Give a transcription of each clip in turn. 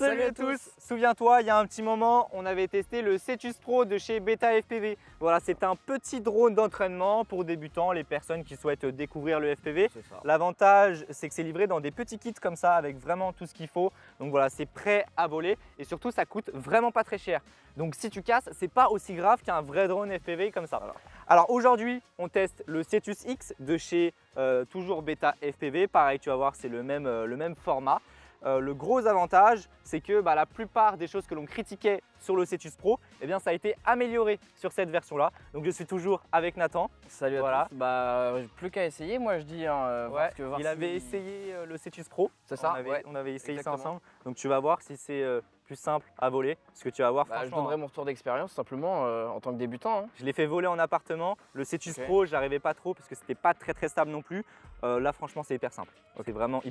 Salut à tous. Souviens-toi, il y a un petit moment, on avait testé le Cetus Pro de chez Beta FPV. Voilà, c'est un petit drone d'entraînement pour débutants, les personnes qui souhaitent découvrir le FPV. L'avantage, c'est que c'est livré dans des petits kits comme ça, avec vraiment tout ce qu'il faut. Donc voilà, c'est prêt à voler et surtout, ça coûte vraiment pas très cher. Donc si tu casses, c'est pas aussi grave qu'un vrai drone FPV comme ça. Alors aujourd'hui, on teste le Cetus X de chez toujours Beta FPV. Pareil, tu vas voir, c'est le même format. Le gros avantage, c'est que la plupart des choses que l'on critiquait sur le Cetus Pro, eh bien, ça a été amélioré sur cette version-là. Donc je suis toujours avec Nathan. Salut à tous. Plus qu'à essayer, moi je dis. Il avait essayé le Cetus Pro. C'est ça. On avait essayé ça ensemble. Donc tu vas voir si c'est plus simple à voler. Parce que tu vas voir, franchement. Je donnerai mon retour d'expérience simplement en tant que débutant. Je l'ai fait voler en appartement. Le Cetus Pro, j'arrivais pas trop parce que c'était pas très stable non plus. Là, franchement, c'est hyper simple. C'est vraiment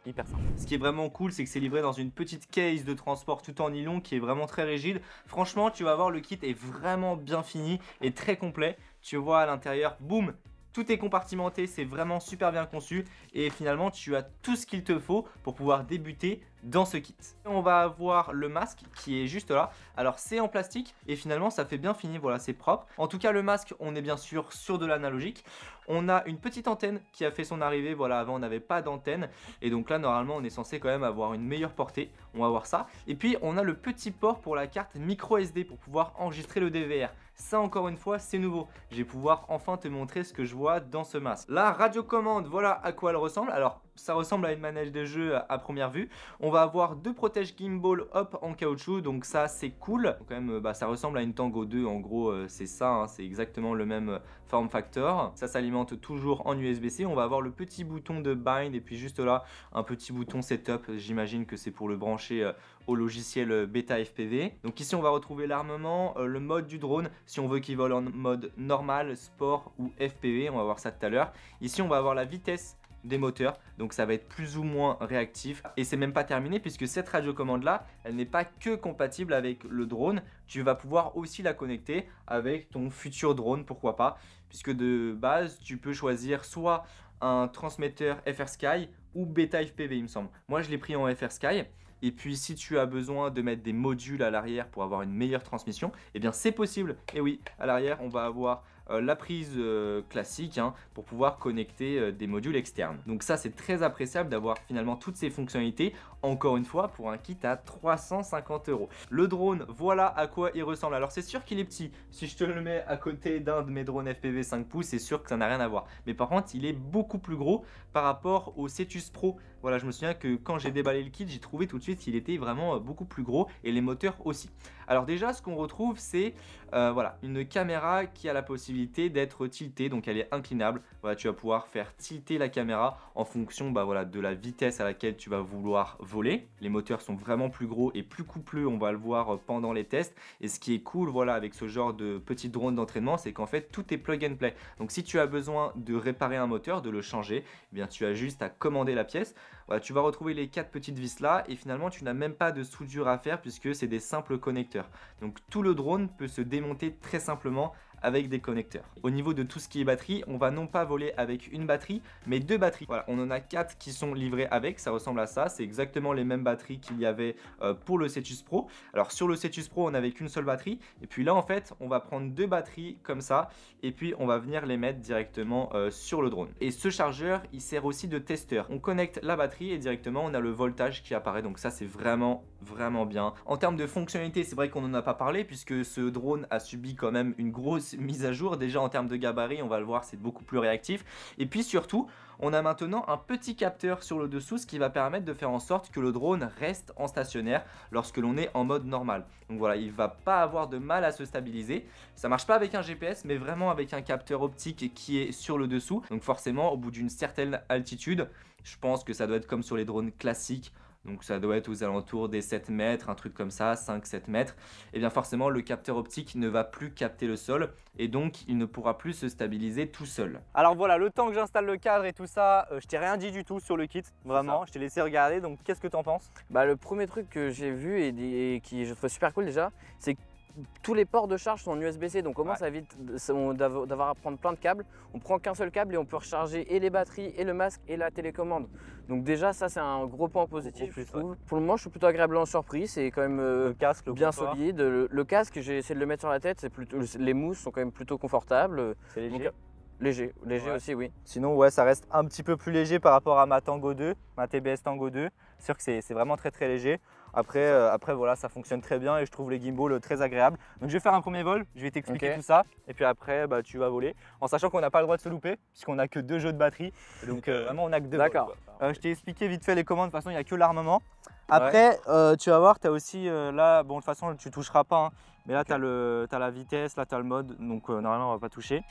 hyper simple. Ce qui est vraiment cool, c'est que c'est livré dans une petite case de transport tout en nylon qui est vraiment très rigide. Franchement, tu vas voir, le kit est vraiment bien fini et très complet. Tu vois à l'intérieur, boum, tout est compartimenté, c'est vraiment super bien conçu et finalement tu as tout ce qu'il te faut pour pouvoir débuter dans ce kit. On va avoir le masque qui est juste là. Alors c'est en plastique et finalement ça fait bien fini, voilà, c'est propre. En tout cas le masque, on est bien sûr sur de l'analogique. On a une petite antenne qui a fait son arrivée, voilà, avant on n'avait pas d'antenne et donc là normalement on est censé quand même avoir une meilleure portée, on va voir ça. Et puis on a le petit port pour la carte micro SD pour pouvoir enregistrer le DVR. Ça encore une fois c'est nouveau, je vais pouvoir enfin te montrer ce que je vois dans ce masque. La radiocommande, voilà à quoi elle ressemble. Alors ça ressemble à une manette de jeu à première vue. On va avoir deux protèges gimbal hop en caoutchouc, donc ça c'est cool. Quand même, ça ressemble à une Tango 2, en gros c'est ça, hein, c'est exactement le même form factor. Ça s'alimente toujours en USB-C. On va avoir le petit bouton de bind et puis juste là un petit bouton setup. J'imagine que c'est pour le brancher au logiciel Beta FPV. Donc ici on va retrouver l'armement, le mode du drone si on veut qu'il vole en mode normal, sport ou FPV. On va voir ça tout à l'heure. Ici on va avoir la vitesse des moteurs, donc ça va être plus ou moins réactif et c'est même pas terminé puisque cette radiocommande là, elle n'est pas que compatible avec le drone, tu vas pouvoir aussi la connecter avec ton futur drone, pourquoi pas, puisque de base tu peux choisir soit un transmetteur FrSky ou Beta FPV il me semble. Moi je l'ai pris en FrSky. Et puis si tu as besoin de mettre des modules à l'arrière pour avoir une meilleure transmission, eh bien c'est possible. Et oui, à l'arrière on va avoir la prise classique pour pouvoir connecter des modules externes. Donc ça c'est très appréciable d'avoir finalement toutes ces fonctionnalités, encore une fois pour un kit à 350 €. Le drone, voilà à quoi il ressemble. Alors c'est sûr qu'il est petit, si je te le mets à côté d'un de mes drones FPV 5 pouces, c'est sûr que ça n'a rien à voir. Mais par contre il est beaucoup plus gros par rapport au Cetus Pro. Voilà, je me souviens que quand j'ai déballé le kit, j'ai trouvé tout de suite qu'il était vraiment beaucoup plus gros et les moteurs aussi. Alors déjà ce qu'on retrouve c'est voilà, une caméra qui a la possibilité d'être tiltée, donc elle est inclinable. Voilà, tu vas pouvoir faire tilter la caméra en fonction voilà, de la vitesse à laquelle tu vas vouloir voler. Les moteurs sont vraiment plus gros et plus coupleux, on va le voir pendant les tests. Et ce qui est cool voilà, avec ce genre de petit drone d'entraînement, c'est qu'en fait tout est plug and play. Donc si tu as besoin de réparer un moteur, de le changer, eh bien tu as juste à commander la pièce. Voilà, tu vas retrouver les 4 petites vis là et finalement tu n'as même pas de soudure à faire puisque c'est des simples connecteurs. Donc tout le drone peut se démonter très simplement avec des connecteurs. Au niveau de tout ce qui est batterie, on va non pas voler avec une batterie, mais deux batteries. Voilà, on en a 4 qui sont livrées avec, ça ressemble à ça, c'est exactement les mêmes batteries qu'il y avait pour le Cetus Pro. Alors sur le Cetus Pro, on n'avait qu'une seule batterie, et puis là en fait, on va prendre deux batteries comme ça, et puis on va venir les mettre directement sur le drone. Et ce chargeur, il sert aussi de testeur. On connecte la batterie et directement on a le voltage qui apparaît, donc ça c'est vraiment bien. En termes de fonctionnalité, c'est vrai qu'on n'en a pas parlé puisque ce drone a subi quand même une grosse mise à jour. Déjà en termes de gabarit, on va le voir, c'est beaucoup plus réactif. Et puis surtout, on a maintenant un petit capteur sur le dessous, ce qui va permettre de faire en sorte que le drone reste en stationnaire lorsque l'on est en mode normal. Donc voilà, il ne va pas avoir de mal à se stabiliser. Ça marche pas avec un GPS, mais vraiment avec un capteur optique qui est sur le dessous. Donc forcément, au bout d'une certaine altitude, je pense que ça doit être comme sur les drones classiques. Donc ça doit être aux alentours des 7 mètres, un truc comme ça, 5-7 mètres. Et bien forcément, le capteur optique ne va plus capter le sol et donc il ne pourra plus se stabiliser tout seul. Alors voilà, le temps que j'installe le cadre et tout ça, je t'ai rien dit du tout sur le kit, vraiment. Je t'ai laissé regarder, donc qu'est-ce que tu en penses? Le premier truc que j'ai vu et qui je trouve super cool déjà, c'est tous les ports de charge sont en USB-C, donc au moins Ouais. ça évite d'avoir à prendre plein de câbles. On prend qu'un seul câble et on peut recharger et les batteries, et le masque, et la télécommande. Donc déjà ça c'est un gros point positif, plus, je trouve. Pour le moment je suis plutôt agréablement surpris, c'est quand même Le casque, le bien confort, solide. Le casque, j'ai essayé de le mettre sur la tête, les mousses sont quand même plutôt confortables. c'est léger. Donc, léger Ouais. aussi, oui. Sinon, ouais, ça reste un petit peu plus léger par rapport à ma Tango 2, ma TBS Tango 2. C'est sûr que c'est vraiment très léger. Après, voilà, ça fonctionne très bien et je trouve les gimbals très agréables. Donc, je vais faire un premier vol, je vais t'expliquer Ok. tout ça. Et puis après, bah, tu vas voler. En sachant qu'on n'a pas le droit de se louper, puisqu'on n'a que 2 jeux de batterie. Donc, vraiment, on n'a que 2 vols, D'accord. quoi. Je t'ai expliqué vite fait les commandes. De toute façon, il n'y a que l'armement. Après, tu vas voir, tu as aussi là, bon, de toute façon, tu toucheras pas. Hein, mais là, tu as la vitesse, là, tu as le mode. Donc, normalement, on va pas toucher.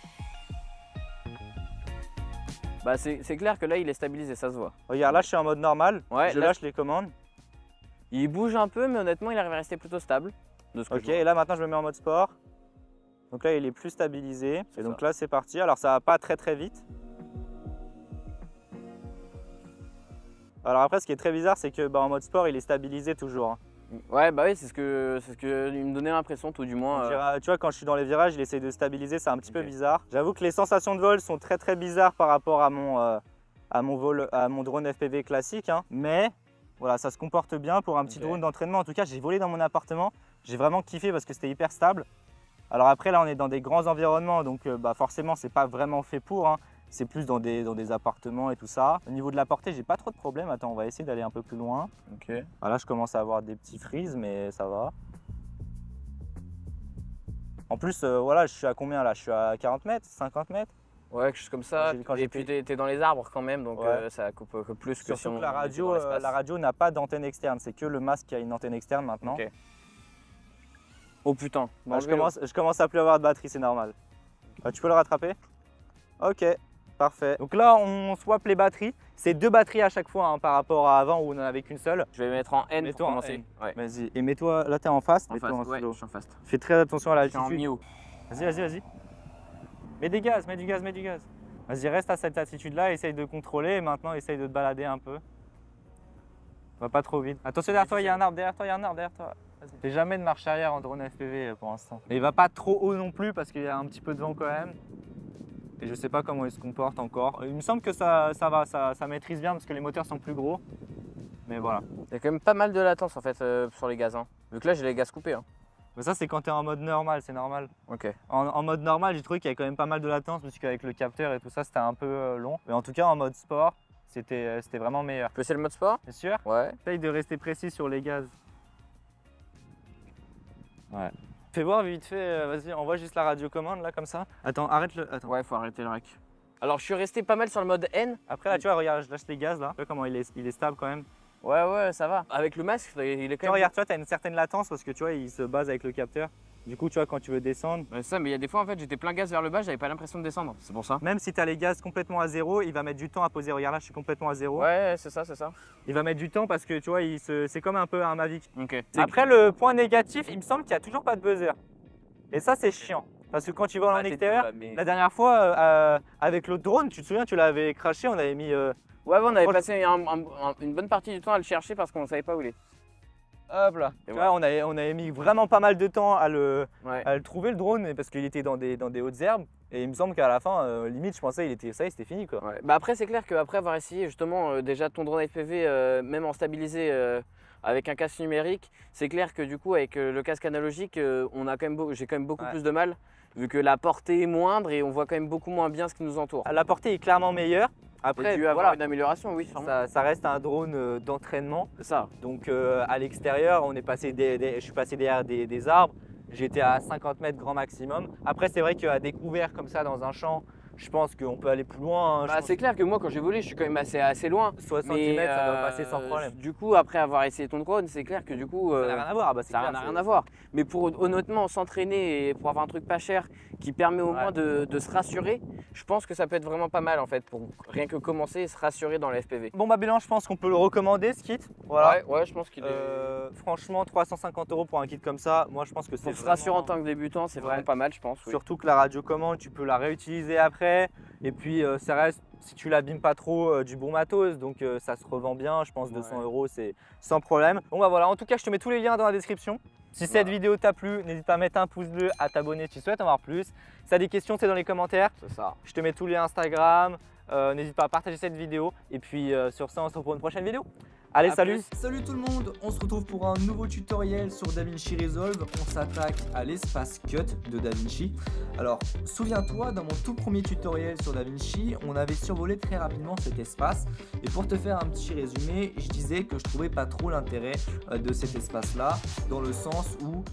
Bah c'est clair que là il est stabilisé, ça se voit. Regarde, là, je suis en mode normal. Ouais, je là, lâche les commandes. il bouge un peu, mais honnêtement il arrive à rester plutôt stable. De ce que Ok, je vois. et là maintenant je me mets en mode sport. Donc là il est plus stabilisé. C'est Et donc ça. là c'est parti. Alors ça va pas très vite. Alors après ce qui est très bizarre c'est que en mode sport il est stabilisé toujours. Hein. Ouais, bah oui, c'est ce que il me donnait l'impression, tout du moins. Tu vois quand je suis dans les virages il essaie de stabiliser, c'est un petit peu Ok. bizarre. J'avoue que les sensations de vol sont très bizarres par rapport à mon vol, à mon drone FPV classique. Hein. Mais voilà, ça se comporte bien pour un petit Ok. drone d'entraînement. En tout cas j'ai volé dans mon appartement. J'ai vraiment kiffé parce que c'était hyper stable. Alors après là on est dans des grands environnements donc forcément c'est pas vraiment fait pour, hein. C'est plus dans des appartements et tout ça. Au niveau de la portée j'ai pas trop de problème, attends on va essayer d'aller un peu plus loin. Ok. Là je commence à avoir des petits freezes mais ça va. En plus voilà je suis à combien là? Je suis à 40 mètres, 50 mètres. Ouais, quelque chose comme ça. Quand j'ai Et puis t'es dans les arbres quand même, donc Ouais. ça coupe plus que si Surtout on que la était dans l'espace. radio n'a pas d'antenne externe, c'est que le masque qui a une antenne externe maintenant. Ok. Oh putain. dans Ah, le vélo. je commence à plus avoir de batterie, c'est normal. Tu peux le rattraper? Ok, parfait. Donc là, on swap les batteries. C'est 2 batteries à chaque fois hein, par rapport à avant où on n'en avait qu'une seule. Je vais mettre en N pour Mets-toi en commencer. N. Ouais. Vas-y, et mets-toi, là t'es en face, En mets-toi fast. en Ouais, slow. je suis en fast. Fais très attention à Je suis en l'altitude. Mio. Vas-y. Mets des gaz, mets du gaz. Vas-y, reste à cette attitude-là, essaye de contrôler et maintenant essaye de te balader un peu. Va pas trop vite. Attention derrière toi, il y a un arbre, derrière toi. Fais jamais de marche arrière en drone FPV pour l'instant. Et il va pas trop haut non plus parce qu'il y a un petit peu de vent quand même. Et je sais pas comment il se comporte encore. Il me semble que ça va, ça maîtrise bien parce que les moteurs sont plus gros. Mais voilà. Il y a quand même pas mal de latence en fait sur les gaz. Hein. Vu que là j'ai les gaz coupés. Hein. Mais ça c'est quand tu es en mode normal, c'est normal. Ok. En mode normal, j'ai trouvé qu'il y avait quand même pas mal de latence parce qu'avec le capteur et tout ça, c'était un peu long. Mais en tout cas, en mode sport, c'était vraiment meilleur. Tu peux essayer le mode sport? C'est sûr? Ouais. Essaye de rester précis sur les gaz. Ouais. Fais voir vite fait, vas-y, envoie juste la radiocommande là comme ça. Attends, arrête-le. Attends. Ouais, faut arrêter le rec. Alors je suis resté pas mal sur le mode N. Après là, tu vois, regarde, je lâche les gaz là. Tu vois comment il est stable quand même. Ouais, ça va. Avec le masque, il est Tu quand vois, même. regarde, tu vois, t'as une certaine latence parce que tu vois, il se base avec le capteur. Du coup, tu vois, quand tu veux descendre, Ouais, ça, mais il y a des fois en fait j'étais plein gaz vers le bas, j'avais pas l'impression de descendre. C'est pour ça. même si tu as les gaz complètement à zéro, il va mettre du temps à poser. Regarde là, je suis complètement à zéro. Ouais, c'est ça. Il va mettre du temps parce que tu vois, c'est comme un peu un Mavic. Ok. Après, le point négatif, il me semble qu'il n'y a toujours pas de buzzer. Et ça, c'est chiant. Parce que quand tu voles en extérieur, la dernière fois, avec l'autre drone, tu te souviens, tu l'avais craché, on avait mis. Ouais, on avait Franchement, passé une bonne partie du temps à le chercher parce qu'on savait pas où il est. Hop là. Et Tu vois, on avait mis vraiment pas mal de temps à le Ouais. trouver, le drone, parce qu'il était dans des hautes herbes. Et il me semble qu'à la fin, limite, je pensais c'était fini quoi. Ouais. Bah après c'est clair qu'après avoir essayé justement déjà ton drone FPV même en stabilisé avec un casque numérique, c'est clair que du coup avec le casque analogique j'ai quand même beaucoup Ouais. plus de mal vu que la portée est moindre et on voit quand même beaucoup moins bien ce qui nous entoure. La portée est clairement meilleure. Après, Après, dû avoir voilà, une amélioration, oui, sûrement. ça reste un drone d'entraînement. C'est ça. Donc à l'extérieur, je suis passé derrière des arbres. J'étais à 50 mètres grand maximum. Après, c'est vrai qu'à découvert comme ça dans un champ, je pense qu'on peut aller plus loin. Hein. Bah, c'est clair que moi quand j'ai volé, je suis quand même assez loin. 60 Mais mètres, ça doit passer sans problème. Du coup, après avoir essayé ton drone, c'est clair que du coup, Ça n'a rien à voir. Ah bah, c'est ça clair, n'a c'est- rien à voir. Mais pour honnêtement s'entraîner et pour avoir un truc pas cher qui permet au moins de se rassurer, je pense que ça peut être vraiment pas mal en fait pour rien que commencer et se rassurer dans le FPV. Bon bah Bélan, je pense qu'on peut le recommander ce kit. Voilà. Ouais, je pense qu'il est. Franchement, 350 € pour un kit comme ça, moi je pense que c'est Pour se rassurer en tant que débutant, c'est Ouais. vraiment pas mal, je pense. Oui. Surtout que la radiocommande, tu peux la réutiliser après. Et puis ça reste, si tu l'abîmes pas trop, du bon matos. Donc ça se revend bien, je pense 200 € c'est sans problème. Bon bah voilà, en tout cas je te mets tous les liens dans la description. Si cette vidéo t'a plu, n'hésite pas à mettre un pouce bleu, à t'abonner si tu souhaites en voir plus. Si tu as des questions, c'est dans les commentaires. C'est ça. Je te mets tous les Instagram. N'hésite pas à partager cette vidéo. Et puis sur ça, on se retrouve pour une prochaine vidéo. Allez, salut! Salut tout le monde, on se retrouve pour un nouveau tutoriel sur DaVinci Resolve. On s'attaque à l'espace cut de DaVinci. Alors, souviens-toi, dans mon tout premier tutoriel sur DaVinci, on avait survolé très rapidement cet espace. Et pour te faire un petit résumé, je disais que je trouvais pas trop l'intérêt de cet espace-là, dans le sens où